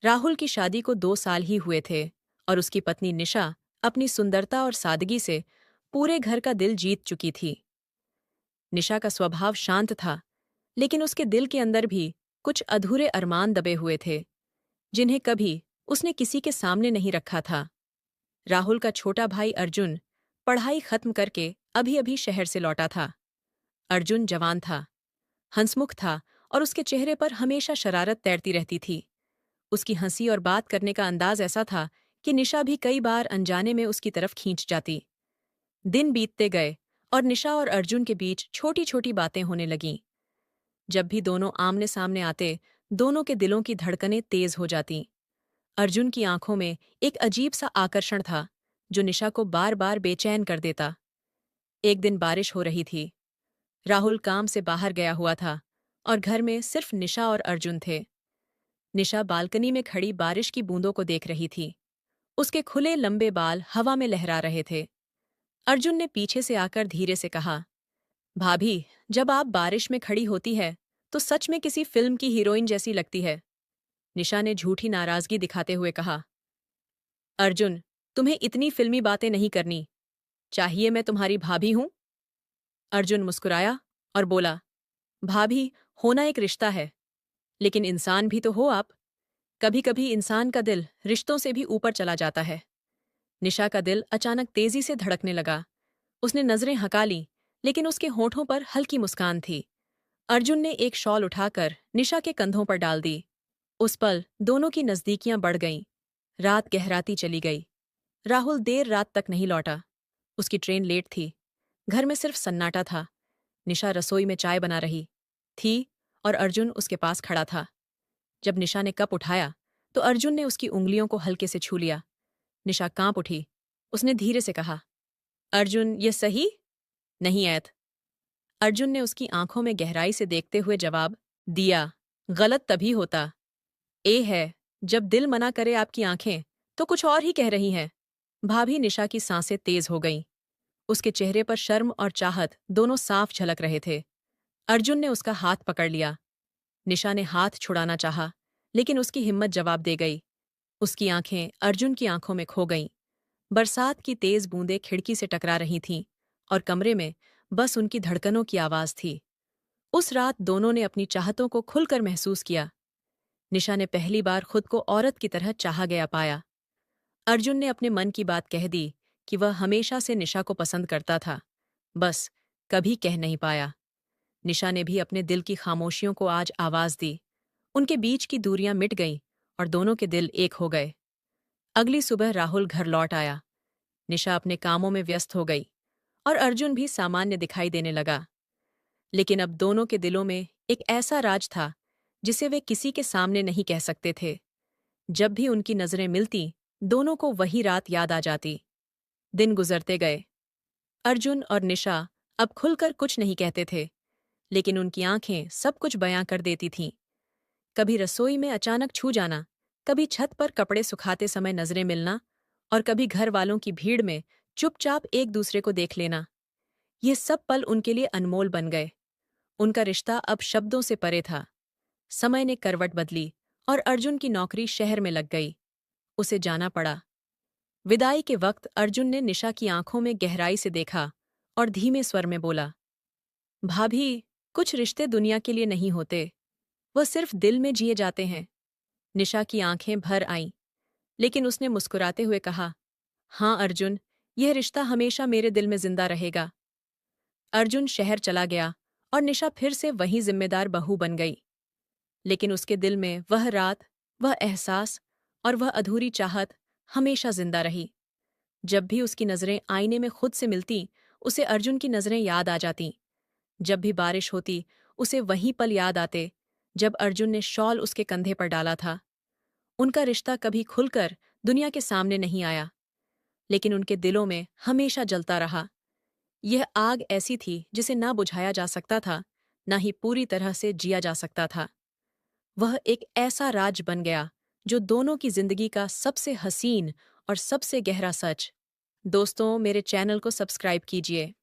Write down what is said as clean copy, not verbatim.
राहुल की शादी को 2 साल ही हुए थे और उसकी पत्नी निशा अपनी सुंदरता और सादगी से पूरे घर का दिल जीत चुकी थी। निशा का स्वभाव शांत था, लेकिन उसके दिल के अंदर भी कुछ अधूरे अरमान दबे हुए थे, जिन्हें कभी उसने किसी के सामने नहीं रखा था। राहुल का छोटा भाई अर्जुन पढ़ाई खत्म करके अभी अभी शहर से लौटा था। अर्जुन जवान था, हंसमुख था और उसके चेहरे पर हमेशा शरारत तैरती रहती थी। उसकी हंसी और बात करने का अंदाज ऐसा था कि निशा भी कई बार अनजाने में उसकी तरफ खींच जाती। दिन बीतते गए और निशा और अर्जुन के बीच छोटी छोटी बातें होने लगीं। जब भी दोनों आमने सामने आते, दोनों के दिलों की धड़कनें तेज हो जातीं। अर्जुन की आंखों में एक अजीब सा आकर्षण था, जो निशा को बार बार बेचैन कर देता। एक दिन बारिश हो रही थी। राहुल काम से बाहर गया हुआ था और घर में सिर्फ निशा और अर्जुन थे। निशा बालकनी में खड़ी बारिश की बूंदों को देख रही थी। उसके खुले लंबे बाल हवा में लहरा रहे थे। अर्जुन ने पीछे से आकर धीरे से कहा, भाभी, जब आप बारिश में खड़ी होती है तो सच में किसी फिल्म की हीरोइन जैसी लगती है। निशा ने झूठी नाराजगी दिखाते हुए कहा, अर्जुन, तुम्हें इतनी फिल्मी बातें नहीं करनी। चाहिए मैं तुम्हारी भाभी हूं? अर्जुन मुस्कुराया और बोला, भाभी होना एक रिश्ता है, लेकिन इंसान भी तो हो आप। कभी कभी इंसान का दिल रिश्तों से भी ऊपर चला जाता है। निशा का दिल अचानक तेजी से धड़कने लगा। उसने नजरें हका लीं, लेकिन उसके होठों पर हल्की मुस्कान थी। अर्जुन ने एक शॉल उठाकर निशा के कंधों पर डाल दी। उस पल दोनों की नजदीकियां बढ़ गईं। रात गहराती चली गई। राहुल देर रात तक नहीं लौटा। उसकी ट्रेन लेट थी। घर में सिर्फ सन्नाटा था। निशा रसोई में चाय बना रही थी और अर्जुन उसके पास खड़ा था। जब निशा ने कप उठाया तो अर्जुन ने उसकी उंगलियों को हल्के से छू लिया। निशा कांप उठी। उसने धीरे से कहा, अर्जुन, ये सही नहीं ऐत। अर्जुन ने उसकी आंखों में गहराई से देखते हुए जवाब दिया, गलत तभी होता ए है जब दिल मना करे। आपकी आंखें तो कुछ और ही कह रही हैं। भाभी, निशा की सांसें तेज हो गईं। उसके चेहरे पर शर्म और चाहत दोनों साफ झलक रहे थे। अर्जुन ने उसका हाथ पकड़ लिया। निशा ने हाथ छुड़ाना चाहा, लेकिन उसकी हिम्मत जवाब दे गई। उसकी आंखें अर्जुन की आंखों में खो गईं। बरसात की तेज बूंदें खिड़की से टकरा रही थीं और कमरे में बस उनकी धड़कनों की आवाज थी। उस रात दोनों ने अपनी चाहतों को खुलकर महसूस किया। निशा ने पहली बार खुद को औरत की तरह चाहा गया पाया। अर्जुन ने अपने मन की बात कह दी कि वह हमेशा से निशा को पसंद करता था, बस कभी कह नहीं पाया। निशा ने भी अपने दिल की खामोशियों को आज आवाज दी। उनके बीच की दूरियां मिट गईं और दोनों के दिल एक हो गए। अगली सुबह राहुल घर लौट आया। निशा अपने कामों में व्यस्त हो गई और अर्जुन भी सामान्य दिखाई देने लगा। लेकिन अब दोनों के दिलों में एक ऐसा राज था जिसे वे किसी के सामने नहीं कह सकते थे। जब भी उनकी नजरें मिलती, दोनों को वही रात याद आ जाती। दिन गुजरते गए। अर्जुन और निशा अब खुलकर कुछ नहीं कहते थे, लेकिन उनकी आंखें सब कुछ बयां कर देती थीं। कभी रसोई में अचानक छू जाना, कभी छत पर कपड़े सुखाते समय नजरें मिलना और कभी घर वालों की भीड़ में चुपचाप एक दूसरे को देख लेना। ये सब पल उनके लिए अनमोल बन गए। उनका रिश्ता अब शब्दों से परे था। समय ने करवट बदली और अर्जुन की नौकरी शहर में लग गई। उसे जाना पड़ा। विदाई के वक्त अर्जुन ने निशा की आंखों में गहराई से देखा और धीमे स्वर में बोला, भाभी, कुछ रिश्ते दुनिया के लिए नहीं होते, वह सिर्फ दिल में जिए जाते हैं। निशा की आंखें भर आईं, लेकिन उसने मुस्कुराते हुए कहा, हाँ अर्जुन, यह रिश्ता हमेशा मेरे दिल में जिंदा रहेगा। अर्जुन शहर चला गया और निशा फिर से वही जिम्मेदार बहू बन गई। लेकिन उसके दिल में वह रात, वह एहसास और वह अधूरी चाहत हमेशा जिंदा रही। जब भी उसकी नजरें आईने में खुद से मिलती, उसे अर्जुन की नजरें याद आ जातीं। जब भी बारिश होती, उसे वही पल याद आते जब अर्जुन ने शॉल उसके कंधे पर डाला था। उनका रिश्ता कभी खुलकर दुनिया के सामने नहीं आया, लेकिन उनके दिलों में हमेशा जलता रहा। यह आग ऐसी थी जिसे ना बुझाया जा सकता था, ना ही पूरी तरह से जिया जा सकता था। वह एक ऐसा राज बन गया जो दोनों की जिंदगी का सबसे हसीन और सबसे गहरा सच। दोस्तों, मेरे चैनल को सब्सक्राइब कीजिए।